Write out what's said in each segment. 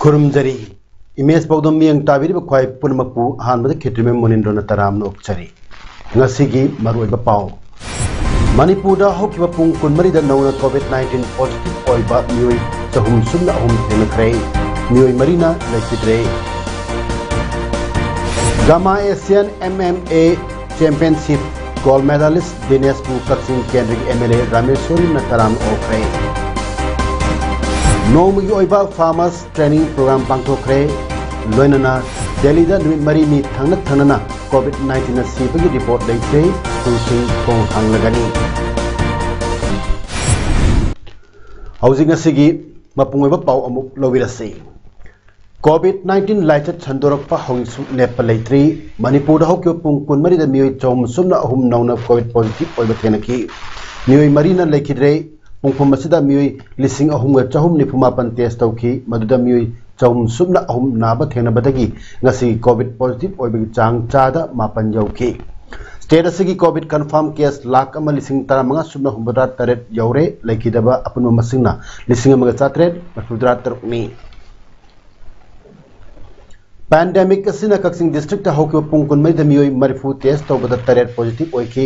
खुरुमजरी image पौदम मियंग ताबिरिब ख्वाई पुनमकु हानबद खित्रिमे मुनिंद्रना तरामनो उपचरी ngasiगी maruiba paw Manipurda hokiba pung kunmarida nauna COVID-19 positive oiba mioi chahum sumna ahum thengakhrei mioi marina laikidre Gama Asian MMA Championship gold medalist Dinesh Pu Kaksing Kendrick MLA Rameshwari na taram okhrei Nomugi oiba farmers training program pangthokre loinana Delhi da numit mari ni thangna COVID-19 na sibagi report leise kusing thong hanglagani Housing asigi mapungoiba pau amuk lowirase COVID-19 laichat chandorokpa hongsu lepa leitri Manipur da hokyo pung kunmari da mioi chom sumna ahum nauna COVID positive oiba thenaki mioi marina lekhidre Pungpum masida mioi lising ahum chahum ni pumapan test tauki maduda mioi chahum sumna ahum naba thena badagi ngasi COVID positive oibagi chang chada mapan yauki State asigi COVID confirm case lakh ama lising taramanga sumna humbadra taret yaure laikidaba apunma masingna lising amaga chatret mafudra tarukni Pandemic asina Kaksing district ta hokyo pungkun mai da mioi marifu test tawbada taret positive oiki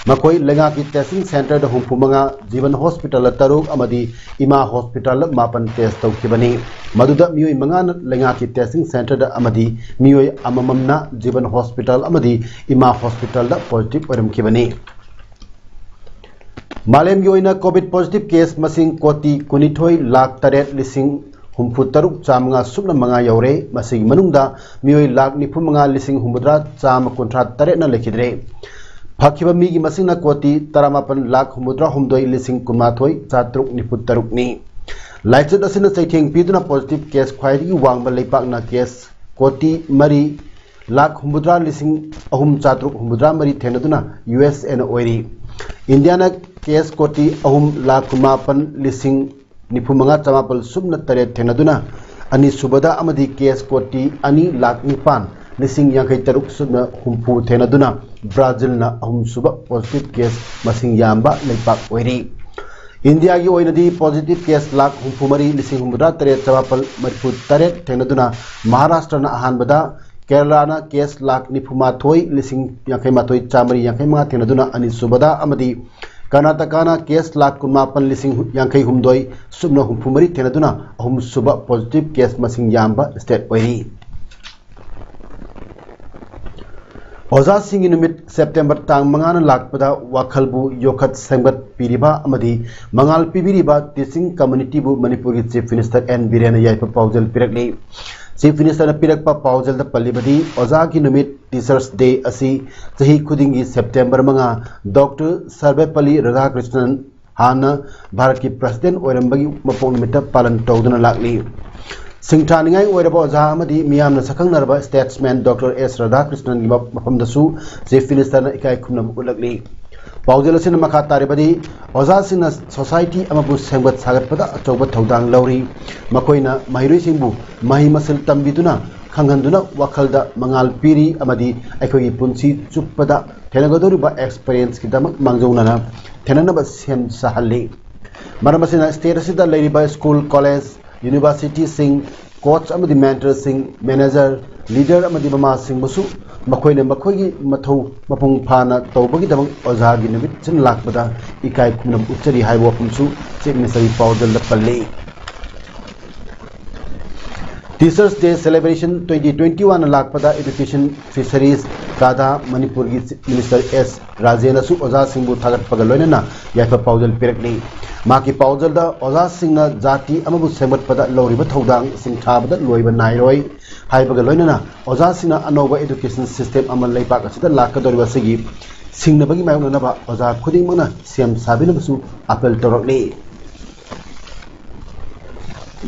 makoi lenga ki testing center da humpumanga Jivan hospital taruk amadi ima hospital mapan test tawkibani maduda mioi manga lenga ki testing center da amadi mioi amamamna Jivan hospital amadi ima hospital da positive oramkibani Malem yoina COVID positive case masing koti kunithoi lakh taret lising Humpu taruk chamanga subna manga yaure masigi manungda mioi lakh nifu manga lising humudra cham kontra tare na lekhidre Phakiba migi masingna koti taramapan lakh humudra humdoi lising kumathoi chatruk nifu taruk ni Laichat asina chaitheng piduna positive case khwaidi wangba leipak na case koti mari lakh humudra lising ahum chatruk humudra mari thenaduna US and oiri Indiana case koti ahum lakh kumapan lising Nipumanga chamapal subna tare thenaduna ani subada amadi case koti ani lakh nipan lising yankai taruk subna humpu thenaduna Brazil na ahum suba positive case masing yamba leipak oiri India gi oinadi positive case lakh humpu mari lising humudra tare chamapal marifu tare thenaduna Maharashtra na ahanbada Kerala na case lakh nipuma thoi lising yankai mathoi chamari yankai ma thenaduna ani subada amadi Karnataka na case lakh kumapan lising yankai humdoi subna humpumari thenaduna ahum suba positive case masing yamba state oiri Oza singi numit September tang mangana lakpada wakhalbu yokhat sangbat piriba amadi mangal pibiriba teaching community bu Manipur ki Chief Minister N Birena yaipa paujal pirakli Chief Minister na pirakpa paujal da pallibadi Oza ki numit Teachers Day asi chahi khudingi September manga Dr. Sarvepalli Radhakrishnan hana Bharat ki President oirambagi mapong numita palan tawduna lakli Singthaningai oiraba Oza amadi miyamna sakangnarba statesman Dr. S Radhakrishnan gi mafamdasu Chief Minister na ikai khumnam ulakli Paujal asina makha taribadi Oza sina society amabu sengbat sagatpada achauba thaudang lauri makoina mahiroi singbu mahi masil tambiduna Kanghanduna wakhalda mangal piri amadi aikoi punsi chuppada thenagadoriba experience kidamak mangjaunana thenanaba sem sahalli maramasina state asida leiriba school college university sing coach amadi mentor sing manager leader amadi mama sing musu makoina makoigi mathau mapung phana tawbagi damak oza gi numit chin lakpada ikai khumnam uchari haiwa pumsu chief minister paudal da palle Teachers Day celebration 2021 lakpada education fisheries kada Manipur gi Minister S Rajena su Oza Singbu thagat pagaloina yaipa paujal pirakni maki paujal da Oza Singna jati amabu semat pada loriba thodang sing thabada loiba nairoi haibagaloina Oza Singna anoba education system amal leipak asida lakadoriba sigi singnabagi mayonana ba Oza khuding mana siam sabinabasu apel torokni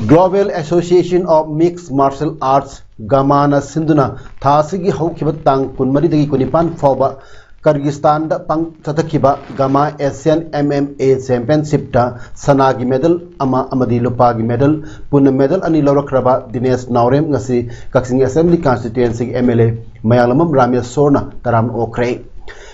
Global Association of Mixed Martial Arts Gamana Sinduna Thasigi Haukiba Tang Kunmari Kunipan Fauba Kyrgyzstan da pang chatakiba Gama Asian MMA Championship da Sanagi medal amadi lupagi medal puna medal ani lawrakraba Dinesh Naurem ngasi Kaksing Assembly Constituency MLA Mayalamam Rameswar taram okre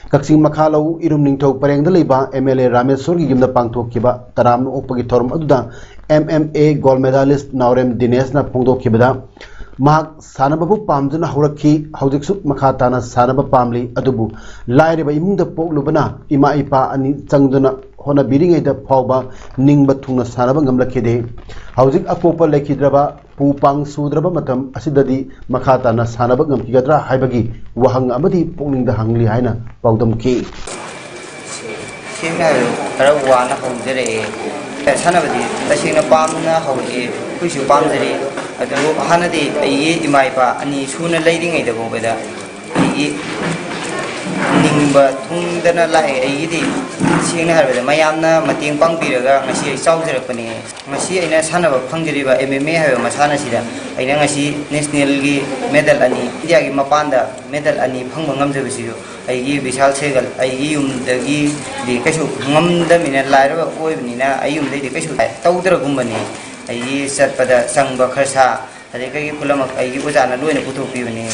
Kaksing Makhalau irum ningthau parengda leiba MLA Rameswar gi gimda pangthokiba taram okpagi thorum aduda MMA gold medalist Naurem Dinesh na phongdokibada Mahak Sanababu Pamjana Horaki, Haudixuk Makatana Sanaba Pamli, Adubu, Lairiba Imung the Pok Lubana, Ima Ipa and Changduna Hona Biring the Pauba, Ning Batuna Sanaba Gamlakide, Haudik Apopa Lakidraba, Pupang Sudraba Matam, Asidadi, Makatana Sanaba Gamkigadra, Haibagi, Wahang Amadi, Ponging the Hangli Haina, Paudam Ki. Wana Hongere, Sanabadi, the Sina Pamna, Hogi, Pushu Pamsari. Aduh, hana di ayi imaipa ani suna leading ida go beda ayi ningba thungdana lai ayi di singna harba mayamna mating pangpiraga ngasi chawjarakpani ngasi aina sanaba phangjariba MMA haba masana sida aina ngasi national gi medal ani india gi mapanda medal ani phangba ngamjabasiyo ayi Vishal Segal ayi yumdagi di kaisu ngamdamina lairaba oibnina ayi yumdai di kaisu tawdragumbani Ayi set pada sang bakarsa, ada kaki pulang ayi ujana lu ini putu piuni.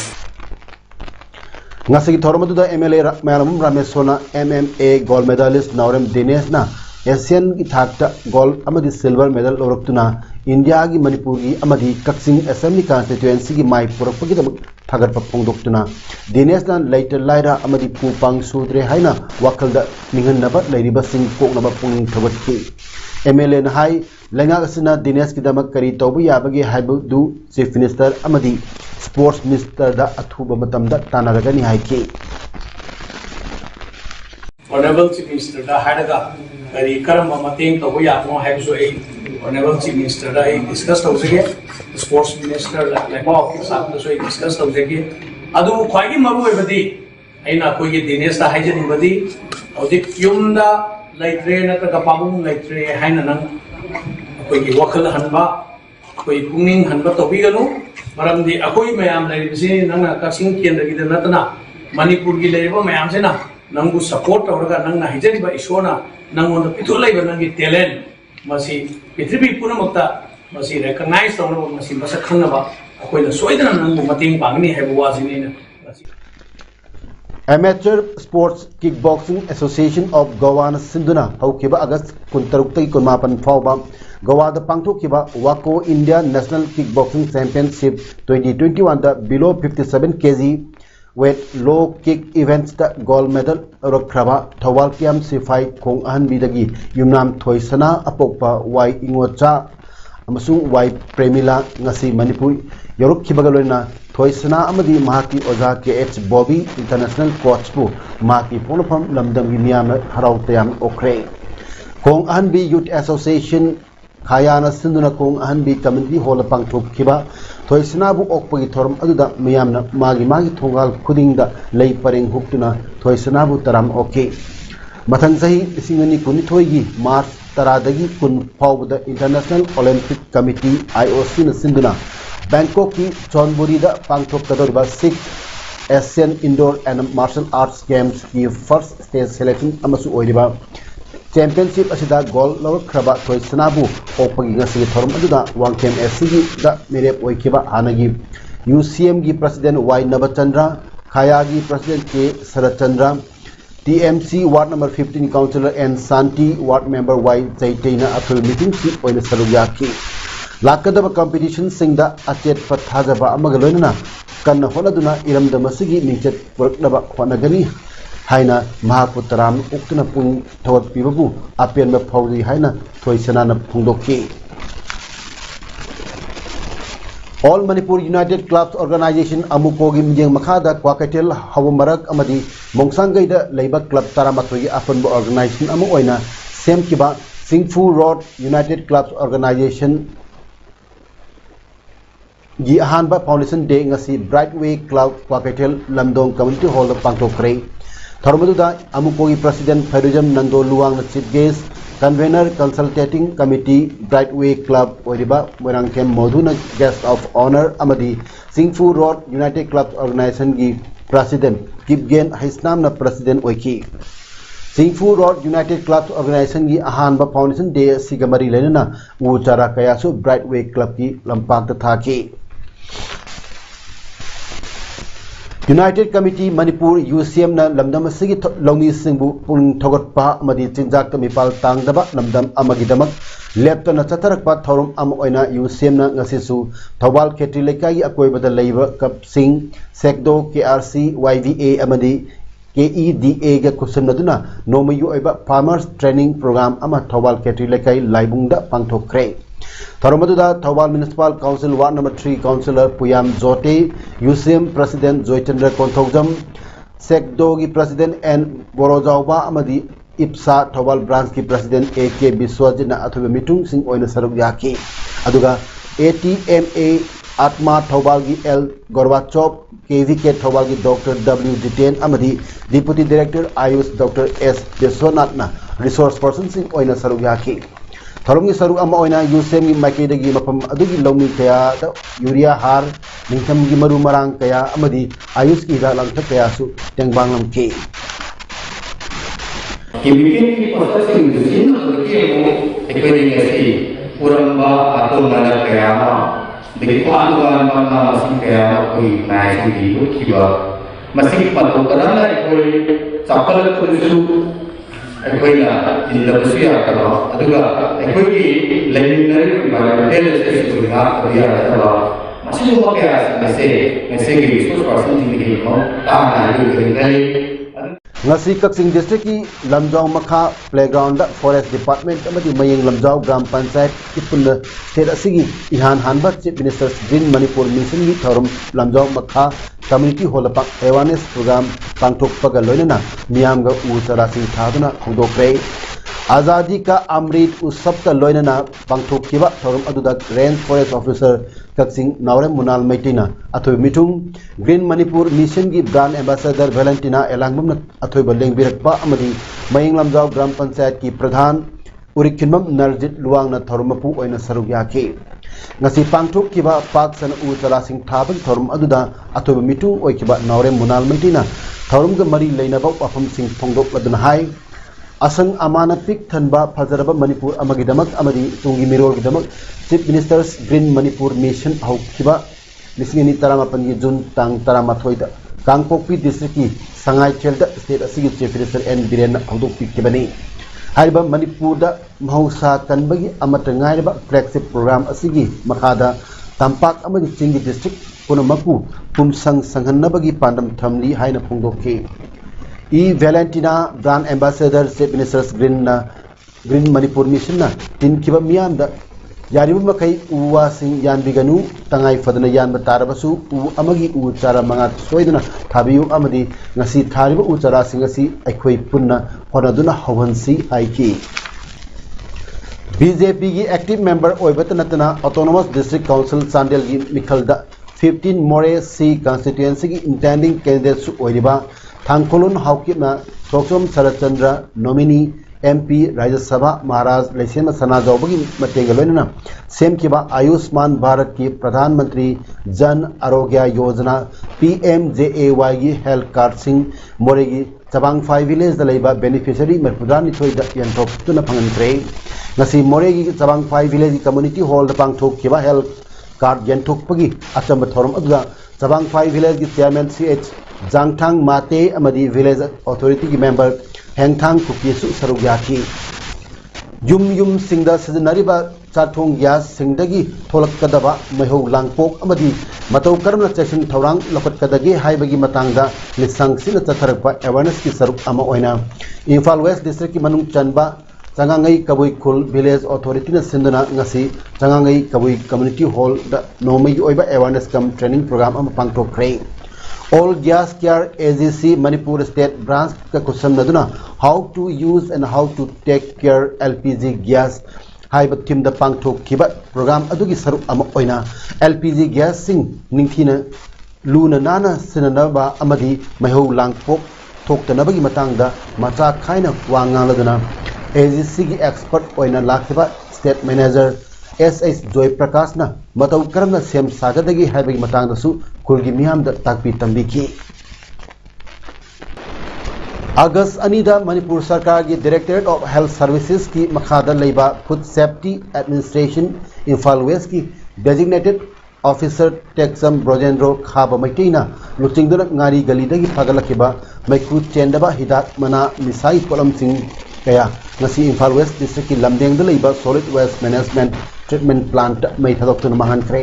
Ngasih thorum itu dah MLA Mayalamam Rameswar MMA gold medalist Naurem Dinesh na Asian ki thakta gold amadi silver medal loroktuna India ki Manipur ki amadi Kaksing Assembly Constituency ki mai purakpagi damak thagar papongdoktuna Dinesh na later laira amadi Pupang Sudre haina wakalda ningan nabat lairiba sing kok nabat punging thabatki MLA na hai Lenga asina Dinesh ki damak kari tobu yabagi haibu du Chief Minister amadi Sports Minister da athuba matam da tanaragani haiki Honorable Chief Minister da hadaga kari karamba mating tobu yabmo haibu ai Honorable Chief Minister da ai discuss tawjage Sports Minister la lema ki sath so ai discuss tawjage adu khwagi maru ebadi aina koi ki Dinesh da haijani badi audik yumda laitre na ka pamung laitre haina nang koi wakal hanba koi punging hanba tobiganu maramdi akoi mayam lairibisi nangna Kaksing kendra gi natana Manipur gi laiba mayam se na nangu support tawraga nangna hijariba isona nangon pitu laiba nangi talent masi pithribi punamakta masi recognize tawna masi masa khanaba akoi na soidana nangu mating pangni haibu wasini na Amateur Sports Kickboxing Association of Goa na Sinduna Haukiba August 16 kunmapan Fauba Goa da Pangthokiba Wako India National Kickboxing Championship 2021 da below 57 kg weight low kick events da gold medal Rakraba Thawal Kiam Sifai Khong Ahan Bidagi Yumnam Thoisana Apokpa Y Ingocha amasung Y Premila ngasi Manipur Yoruk Kibagaloina Thoisana amadi mahaki oza KH Bobby International Coach bu mahaki ponopam lamdam gimiam harau tayam okre Khong Ahanbi Youth Association Khayana Sinduna Khong Ahanbi Community Hall pangthop kiba Thoisana bu okpagi thorum aduda miyamna magi thongal khudingda lei pareng huptuna Thoisana bu taram oke mathang sahi singani kunithoi gi March taradagi kun fawda International Olympic Committee IOC na Sinduna Bangkok ki Chonburi da Pangthop kadoriba 6th Asian Indoor and Martial Arts Games ki first stage selection amasu oiriba championship asida gold lawkraba Thoisanabu opagi ngasi thorum aduda Wangkem SC da merep oikiba hanagi UCM gi president Y Nabachandra Khaya gi president K Sarachandra TMC Ward number 15 councillor and Santi Ward member Y Chaitanya athul meeting ki oina saruyaki Lakadaba competition singda atet pathajaba amagaloina kanna honaduna iramda masigi mingchet workdaba honagani haina mahaputaram uktuna pung thawat pibabu apen ma phawri haina Thoisana na phungdoki All Manipur United Clubs Organization Amuko gi mijeng makhada Kwakatel Hawamarak amadi Mongsangai da leiba club taramatoi apanbo organization amu oina semkiba Singfu Road United Clubs Organization Gi Ahanba Foundation Day ngasi Brightway Club Kwakatel Lamdong Community Hall pangthokre Tharmaduda Amukogi President Ferujam Nando Luang na chief guest Convener Consultating Committee Brightway Club Oiriba Moirangkem Moduna Guest of Honor Amadi Singfu Road United Club Organization gi President Kipgen Haisnamna President Oiki Singfu Road United Club Organization gi Ahanba Foundation Day Sigamari Lenana Uchara Kayasu Brightway Club ki Lampak Thaki United Committee Manipur UCM na lamdam asigi lawni singbu pung thogatpa amadi chinjak kamipal tangdaba lamdam amagidamak leptona chatarakpa thorum am oina UCM na ngasisu Thobal Khetri Lekai akoibada leiba kapsing Sekdo KRC YVA amadi KEDA ga kusanaduna nomayu oiba Farmers Training Program ama Thobal Khetri Lekai laibungda pangthokre Thoromaduda Thobal Municipal Council Ward Number 3 Councillor Puyam Zote, UCM President Joychandra Konthokjam, Sekdogi President N Borojauba Amadi IPSA Thobal Branch ki President AK Biswajina Athuba Mitung Sing Oina Saruk Yaki, Aduga ATMA Atma Thobal gi L Gorbachov, KVK Thobal gi Dr. W Jitain Amadi Deputy Director Ayush Dr. S Deswanatna Resource Person Sing Oina Saruk Yaki. Tharumgi saru ama oina UCM gi maikidagi mapam adugi lawni kaya urea har ningtham gi maru marang kaya amadi ayush ki da langthak kaya su tengbang lamki Kibikin ki processing mesin ke equating ngasi uramba atau mana kaya ma degi panduan mana mesin kaya koi nai sudi kiba mesin padu karana koi sapal kudu Equina in the Busia, Aduga, Equity, Leninary, Environmental Area, Masimuka, I say, for something, Ngasi Kaksing District ki Lamjau Makha Playground Forest Department amadi Mayeng Lamjau Gram Panchayat ipun state asigi Ihan Hanbat Chief Minister Green Manipur Mission gi thorum Lamjau Makha Community Hall Pak Awareness Program pangthok pagaloina miyam ga utara sing thaduna khudokre Azadi ka Amrit Usab ka loinana pangthok kiba thorum aduda Range Forest Officer Kaksing Naure Munal Maitina Athoy Mitung Green Manipur Mission gi Brand Ambassador Valentina Elangmam Athoy Baleng Birakpa amadi Mayeng Lamjau Gram Panchayat ki Pradhan Urikhinmam Narjit Luang na thorumapu oina saruk yaki ngasi pangthok kiba pak san utara sing thabang thorum aduda athoy mitung oi kiba Naure Munal Maitina thorum ga mari leinaba wafam sing phongdok aduna hai Asang amana pik thanba Fajaraba Manipur amagidamak amadi tungi miror gidamak Chief Minister's Green Manipur Mission haukiba lisingini taramapan gi June tang taramathoi da Kangpokpi District ki Sangai Chelda State asigi Chief Minister N Biren haudok pikibani hariba Manipur da mahausa kanbagi amata ngairaba flagship program asigi makhada tampak amadi Chingi District punamaku pumsang sanghannabagi pandam thamli haina phongdokki E. Valentina Brand Ambassador State Minister's Green Manipur Mission na tin kiba miyam da yaribu makai uwa sing yan biganu tangai fadana yan batarabasu u amagi u chara manga soiduna thabiyu amadi ngasi thariba u chara sing asi aikhoi punna honaduna hawansi haiki BJP gi active member oibatanatana Autonomous District Council Sandel gi mikhalda 15 More C constituency gi intending candidates oiriba Thangkolon Haukipna Soksom Sarachandra nominee MP Rajya Sabha Maharaj Lesema Sanajawbagi Matengalona Sem Kiba Ayushman Bharat ki Pradhan Mantri Jan Arogya Yojana PMJAY gi health card sing Moregi Chabang 5 village da leiba beneficiary Merpudan Nithoi da yanthok tuna phangantre ngasi Moregi Chabang 5 village community hall da pangthok kiba health card yanthok pagi achamba thorum adga Chabang 5 village gi chairman CH Jangthang Mate amadi village authority ki member Hengthang Kukisu Sarugyaki Yum Singda Sidanariba Chathong Gas Singdagi Tholakadaba Mahou Langpok amadi Matau Karamna Cheshin Taurang Lokatkadagi Haibagi Matangda Lisang Sina Chatharakpa awareness ki saruk ama oina Imphal West District ki Manung Chanba Changangai Kabui Khul Village Authority na Sindana ngasi Changangai Kabui Community Hall da nomai oiba awareness kam training program ama pangthokre All Gas Care AGC Manipur State Branch ka kusan naduna how to use and how to take care LPG gas haiba thim da pangthok kiba program adugi saru ama oina LPG gas sing ningthina luna nana sinanaba amadi mahau langpok thoktanabagi matangda macha khaina wangaladana AGC की expert ओइना लाखिबा state manager S.H. Joy Prakash na matau karamna sem sagadagi haibagi matangdasu kulgi miyamda takpi tambiki. August anida Manipur Sarkar ki Directorate of Health Services ki makhada leiba Food Safety Administration Imphal West ki designated officer Texam Brojendro Khaba Maitina luchingduna ngari galidagi phagalakiba maiku chendaba hidak mana misai polam sing kaya ngasi Imphal West district ki lamdengda leiba solid waste management treatment plant mai thadokuna mahan kre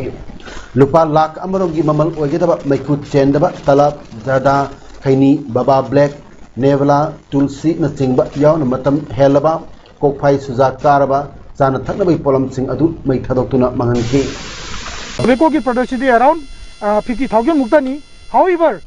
lupa lakh amarogi mamal oigedaba maiku chendaba talab jada khaini baba black Nevela Tulsi na chingba yawn matam helaba kokphai sujak taraba chana thaknabai polam sing adu mai thadokuna mahan ki Veko ki production around 50,000 muktani. However,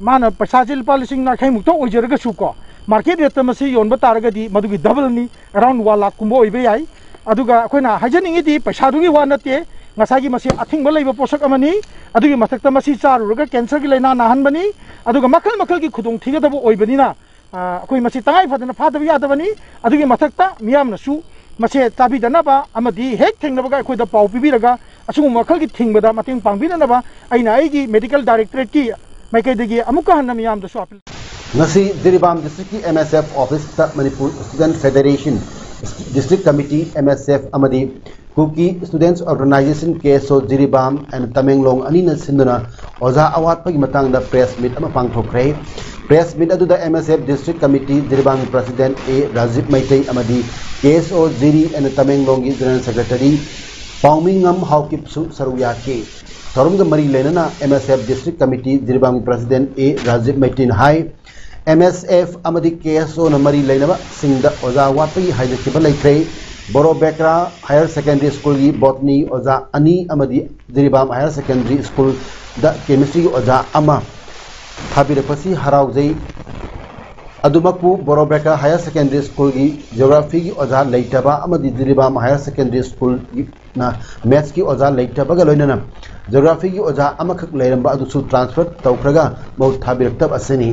mana pasajil policing na khai mukto oijeraga suko market rate masi yon bataraga di madugi double ni around 1 lakh kumbo ibe yai aduga akoina hajaningi di pasadugi wanate ngasagi masi athing balai ba posak amani adugi mathakta masi charuga cancer gi laina nahan bani aduga makal ki khudong thiga dabu oibani na akoi masi tangai phadana phadabi adabani adugi mathakta miyam na su mase tabi dana ba amadi hek thengna ba akoi da pau pibiraga asung makal ki thingba mating pangbina na ba aina aigi medical directorate ki maikai degi amuka hanna miyam da su apil ngasi Jiribam district ki MSF office ta Manipur Student Federation district committee MSF amadi Kuki Students Organization KSO Jiribam and Tamenglong anina sinduna oza awat pagi matang da press meet ama pangthokre press meet adu da MSF district committee Jiribam president A Rajiv Maitai amadi KSO Jiri and Tamenglong general secretary Pangmingam Haukip Su Saruya ke Sarunga Mari Lenana MSF district committee Jiribam president A Rajiv Maitin Hai MSF amadi KSO na Mari Lenaba Singda oza awat pagi haidakibal laikre Boro Bekra Higher Secondary School की botany ओजा अनि अमदी Jiribam Higher Secondary School दा chemistry ओजा अमा हाबिरपसी हराउजै अदुमकु Boro Bekra Higher Secondary School की geography की ओजा लेटबा अमदी Jiribam Higher Secondary School की ना maths की ओजा लेटबा का लोइनना geography की ओजा अमखक लेरंबा अदुसु transfer तौखरगा बहुत हाबिरक्तब असनी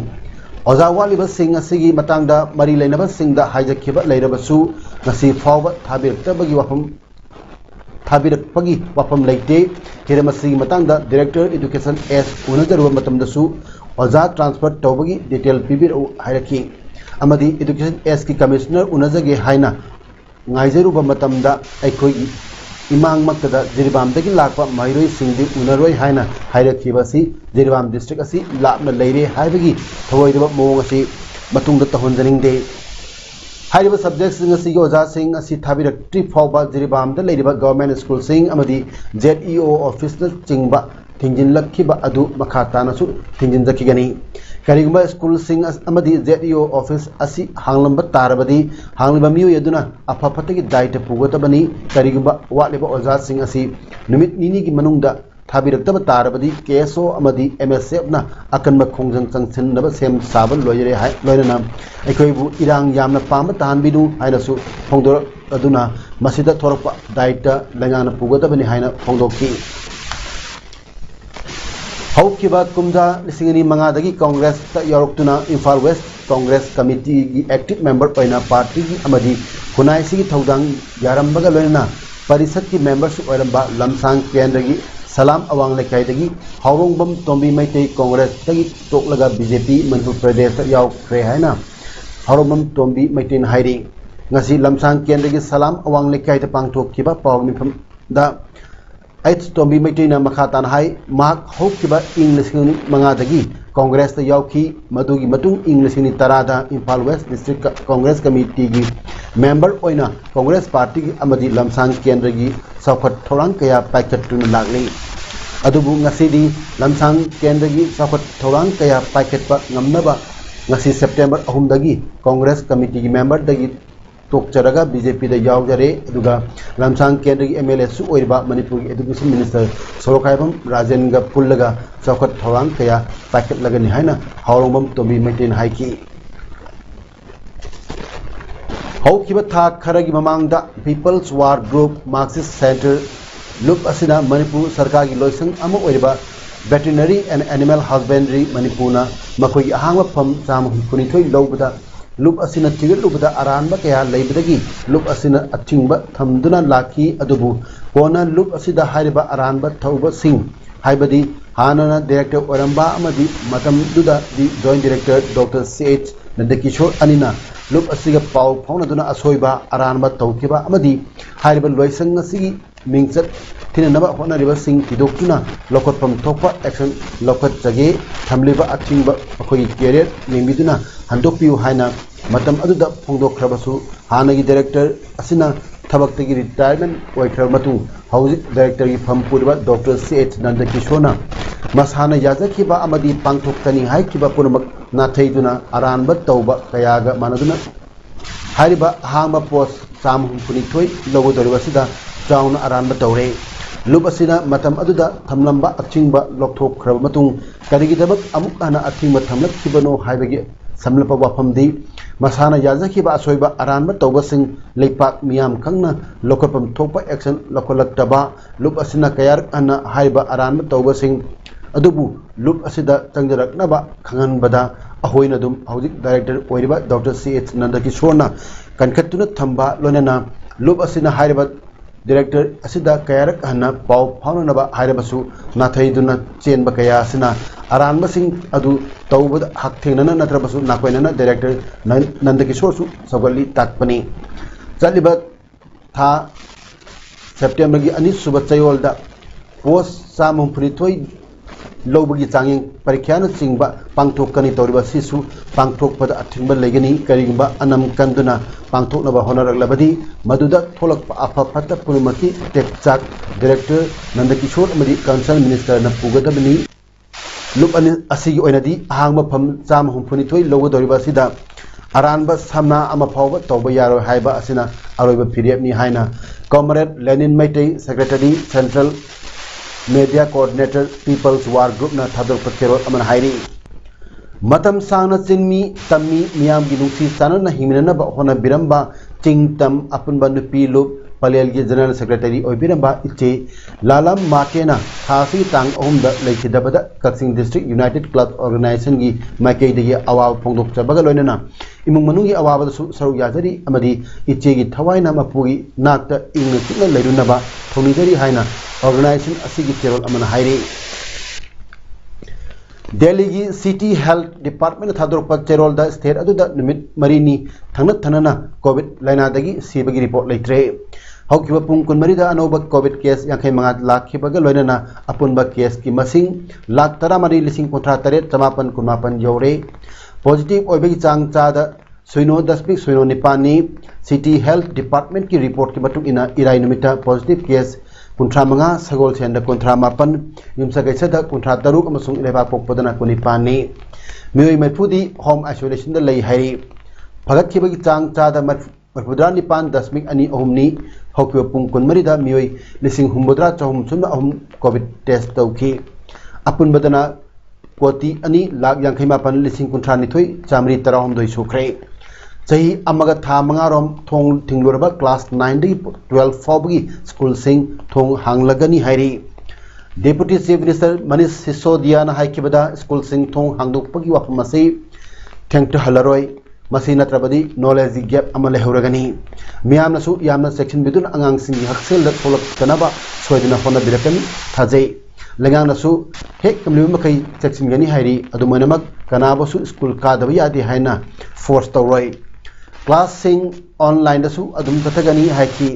ओजा वालिबा सिंग असिगी मतंगदा मरी लेनबा सिंगदा हाइजखिबा लेरबसु ngasi fawba thabirtabagi wafam leite hiramasi matangda director education S unajaruba matamdasu oza transfer tawbagi detail pibir hairaki amadi education S ki commissioner unajage haina ngaijaruba matamda aikoi imang maktada Jiribam dagi lakpa mairoi singdi unaroi haina hairakibasi Jiribam district asi lapna leire haibagi thawoiruba mong asi matungda tahonjaningde हाइरिबा subjects ngasi gi oja sing asi thabirak trip fawba Jiribam da leiriba government school sing amadi ZEO office na chingba thingjin lakhiba adu makhata na su thingjin jakigani karigumba school sing amadi ZEO office asi hanglamba tarabadi hangliba miu yaduna apha phatagi daita pugotabani karigumba waliba oja sing asi numit nini gi manungda thabirakta tarabadi KSO amadi MSF na akanba khongjang changchin naba sem sabal loire hai loirana ekoibu irang yamna pam tanbidu hainasu phongdor aduna masida thorakpa daita langana pugotabani haina phongdoki haukiba kumja lisingani mangadagi congress ta yoroktuna Imphal West Congress committee gi active member paina party gi amadi khunai sigi thodang yarambaga loirana parisat ki members oiramba lamsang kendra gi Salam awang lekai dagi Haurongbam Tombi Maitai Congress dagi toklaga BJP Manipur Pradesh yaw kre haina Haurongbam Tombi Maitai hairi ngasi lamsang kendagi Salam awang lekai ta pangthok kiba pawmi pham da ait Tombi Maitai na makhatan hai mak hok kiba English ni manga dagi Congress ta yaw ki madugi matung English ni tarada Imphal West District Congress Committee gi member oina Congress Party gi amadi lamsang kendagi Safat Thorang kaya packet tun lagli adubu ngasidi lamsang kendagi Safat Thorang kaya packet pa ngamnaba ngasi September 3 dagi Congress Committee gi member dagi tokcharaga BJP da yawjare aduga lamsang kendagi MLA su oiriba Manipur Education Minister Sorokaibam Rajen ga pullaga Safat Thorang kaya packet lagani haina Haurongbam Tombi Maitain haiki Haukiba Thak Kharagi Mamangda People's War Group Marxist Center Loop Asina Manipur Sarkar gi loisang ama oiriba Veterinary and Animal Husbandry Manipurna makoi ahangwa pham cham kunithoi lobada loop असिना चिगलुबदा अरानबा कया लेबदगी loop असिना अचिंगबा थमदुना लाखी अदुबु कोना लुप असिदा हारिबा अरानबा थौबा सिंह हाइबदी हानना डायरेक्टर ओरंबा अमदी मतमदुदा दि joint director doctor CH Nandakishore अनिना लुप असिगा पाव फाउनदुना असोइबा अरानबा तौकिबा अमदी हारिबा लोइसंग असिगी मिंगचत थिननबा होनरिबा सिंह तिदोक्तुना लोकटपम थोपा एक्शन लोकट जगे थमलिबा अथिंगबा अखोई कैरियर नेमिदुना हंदोपियु हाइना मतम अदुदा फोंदोखरबसु हानगी डायरेक्टर असिना थबक्तगी रिटायरमेंट ओइखर मतुंग हौजिक डायरेक्टर की फम पुरबा डॉक्टर CH नंदकिशोरना मसाना याजखिबा अमदी पांथोक्तनी हाइखिबा पुरमक नाथैदुना अरानबा तौबा कयागा मानदुना हारिबा हांबा पोस्ट चाम हुंपुनिथोय लोगोदरिबसिदा चाउना अरानबा तौरे लुप असिना मतम अदुदा थमलंबा अचिंगबा लोकथोखरबा मतुंग करिगिदबक अमुक हना अथिंगबा थमलखिबनो हाइबगी समलप वाफमदी मसाना याजखिबा असोइबा अरानबा तौबसिंग लेपाक मियाम खंगना लोकपम थोपा एक्शन लोकलक्तबा लुप असिना कयार अना हाइबा अरानबा तौबसिंग अदुबु लुप असिदा चंगजरकनबा खंगनबदा अहोइना दुम हौजिक डायरेक्टर ओइरिबा डॉक्टर CH नंदकिशोरना कनखतुना थंबा लोनेना लुप असिना हाइबा डायरेक्टर असिदा कयारक हना पाव फाउननबा हाइरबसु नाथैदुना चेनबा कया असिना अरानबसिंग अदु तौबद हकथेंगना नत्रबसु नाकोइना डायरेक्टर नंदकिशोरसु सगली ताकपनी चलिबा था सेप्टेम्बर की अनी सुबह चयोलदा पोस्ट सामुफुनिथोय लौबगी चांगिंग परीक्षा चिंबा पांथोकनी तौरिबा सिसु पांथोकपद अथिंबा लेगनी करिगबा अनम कंदुना पांथोकनबा होनरगलबदी मदुदा थोलकपा आफा फत्ता पुनुमकी टेकचाक डायरेक्टर नंदकिशोर अमदी कंसर्न मिनिस्टर न पुगदबनी लुप असिगी ओइनदी हांगबा फम चाम हुंफुनिथोय लौगदोरिबासिदा अरानबा सामना अमा फावबा तौबा यारो हाइबा असिना अरोइबा फिरियबनी हाइना comrade Lenin Meitei secretary central media coordinator people's war group ना थादोक पकेरोल अमन हाइरी मतम सांगना चिन्मी तम्मी मियाम की नुसी सानना हिमिनना होना बिरंबा चिंगतम अपुनबा नुपी लुप पलेल की जनरल सेक्रेटरी ओबिरंबा इचे लालम माकेना थासी तांग ओमदा लेखिदबदा Kakching district united club organisation की माइकेदगी अवाब फोंदोक चबगा लोइनना इमुंग मनुंगी अवाबदसु सरुक याजरी अमदी इचे की थवाइना मपुगी नाकता इंग चिकना लेरुनबा थोनिजरी हाइना ऑर्गेनाइजेशन असिगी चेरोल अमन हाइरे दिल्ली की सिटी हेल्थ डिपार्टमेंट थादोरप चेरोल द स्टेट अदुदा निमित मरीनी थंगना थनना कोविड लाइनादगी सीबगी रिपोर्ट लेत्रे हौकिबा पुंग कुनमरीदा अनोब कोविड केस 55 लाख खिबगा लोइनना अपुनबा केस की मसिंग लाख 13,38,959 यौरे पॉजिटिव ओइबगी चांग चादा 0.09 सिटी हेल्थ डिपार्टमेंट की रिपोर्ट की मतुक इना इराई निमिता पॉजिटिव केस 35 सगोल सेंदा 59 युमसा कैसदा 53 अमसुंग लेबा पोकपदना 19 मियोय मैफुदी होम आइसोलेशन द लई हाइरी फगतखिबगी चांग चादा 59.2 हौकिबा पुंग कुनमरीदा मियोय 9,403 कोविड टेस्ट तौखी अपुनबदना 2,2,58,939 सुख्रे सही अमग था मंगारोम थोंग थिंगलोरबा क्लास 9 12 फाउबगी स्कूल सिंह थोंग हांगलगनी हाइरी deputy chief minister Manish Sisodia ना हाइकिबदा स्कूल सिंह थोंग हांगदोकपगी वाफमसी थेंक्ट हलरोय मसी नत्रबदी नॉलेज गैप अमा लेहौरगनी मियामनसु यामना सेक्शन बिदुन अंगांग सिंह हक्सेल द थोलक कनबा सोयदना होना बिरकनी थाजै लंगांगनसु हेक कमलिबा मखै सेक्शन हाइरी अदुमनमक कनाबसु स्कूल कादब यादे हाइना फोर्स तौरोय क्लास सिंह ऑनलाइन दसु अदुम चथगनी हाइकी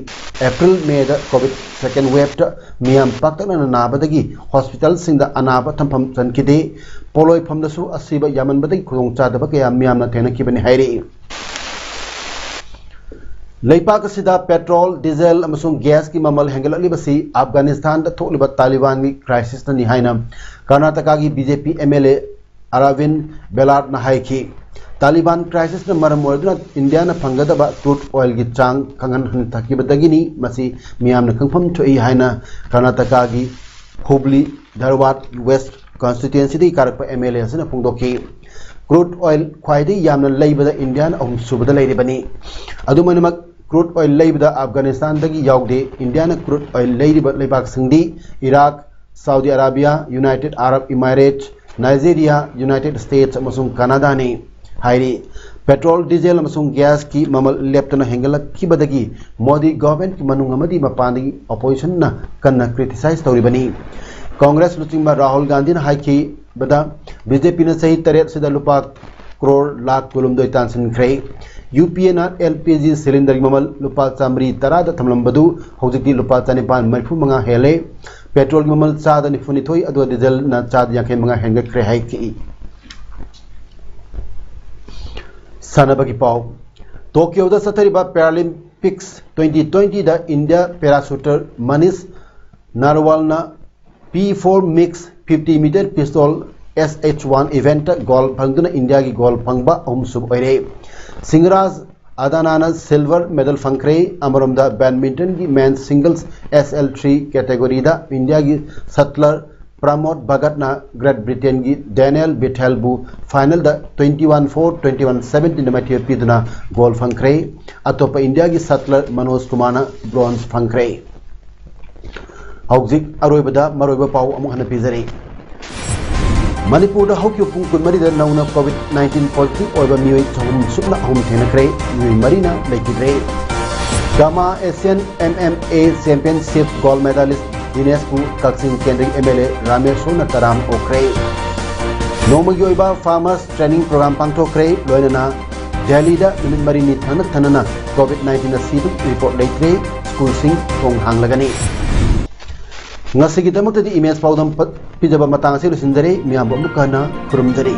अप्रैल मे द कोविड सेकेंड वेव द मियाम पाक्तना नाबदगी हॉस्पिटल सिंह द अनाब थंफम चनकिदे पोलोय फम दसु असिबा यामनबदगी खुदोंग चादब कया मियामना थेनकिबनि हाइरी लेपाक सिदा पेट्रोल डीजल अमसुंग गैस की ममल हेंगललिबसी अफगानिस्तान द थोलिबा तालिबान की क्राइसिस नि हाइना कर्नाटका की बीजेपी एमएलए अरविंद बेलाट न हाइकी तालिबान क्राइसिस न मरम ओरदुना इंडिया न फंगदबा क्रूड ऑयल की चांग खंगन हंथकिबदगिनी मसी मियाम न खंगफम थोई हाइना कर्नाटका की हुबली धारवाड़ वेस्ट कॉन्स्टिट्यूएंसी दी कारक एमएलए असना फोंदोकी क्रूड ऑयल ख्वाइदे यामन लेबदा इंडिया न अहम सुबदा लेरिबनी अदुमनमक क्रूड ऑयल लेबदा अफगानिस्तान दगी यावदे इंडिया न क्रूड ऑयल लेरिबा लेबाक सिंगदी Iraq Saudi Arabia United Arab Emirates Nigeria United States अमसुंग कनाडा ने हाइरी पेट्रोल डीजल गैस की ममल लेप्तना हेंगलक्खिबदगी मोदी गवर्नमेंट की मनुंग अमदी मपानदगी ऑपोजिशन न कन्ना क्रिटिसाइज तौरिबनी कांग्रेस लुचिंबा राहुल गांधी हाइकी बदा बीजेपी ने सही तरेत सिदा लुपा करोड़ लाख कुलुमदोय तानसिनख्रे यूपीए ना एलपीजी सिलेंडर ममल लुपा चामरी तराद थमलंबदु हौजिकि लुपा चानिपान मरफु मंगा हेले पेट्रोल ममल चाद निफुनिथोय अदो डीजल ना चाद यांखे मंगा हेंगख्रे हाइकी सानबगी पाव टोक्योदा सथरिबा पैरालंपिक्स 2020 दा इंडिया पैराशूटर मनीष नारवालना P4 मिक्स 50 मीटर पिस्तौल SH1 इवेंट गोल्ड फंगदुना इंडिया की गोल्ड फंगबा अहुमसुब ओइरे सिंगराज अदानाना सिल्वर मेडल फंख्रे अमरमदा बैडमिंटन की मेंस सिंगल्स SL3 कैटेगरी दा इंडिया की सटलर प्रमोद भगतना ग्रेट ब्रिटेन की डैनियल बिथेलबू फाइनल दा 21-4 21-17 मैथ्यू पीदना गोल्ड फंख्रे अतोप इंडिया की सटलर मनोज कुमार ब्रोंज फंख्रे हौजिक अरोइबदा मरोइबा पाउ अमुक हन पिजरे मणिपुर हौक्यु पुंग कुनमरी दा नौना कोविड-19 पॉजिटिव ओइबा मियोय चहुम सुपना अहुम थेनख्रे मियोय मरीना लेकिद्रे गामा Asian MMA championship gold medallist Dinesh पु कक्सिंग केंद्रीय MLA रामेश सोना तराम ओख्रे नोमगी ओइबा फार्मर्स ट्रेनिंग प्रोग्राम पांथोख्रे लोइनना दिल्ली दा निमित मरीनी थनना कोविड-19 असिदु रिपोर्ट लेख्रे स्कूल सिंग थोंग हांगलगनी ngasi kita mukti image paudam pijaba matang si lusinjare miyam bamukana kurumjare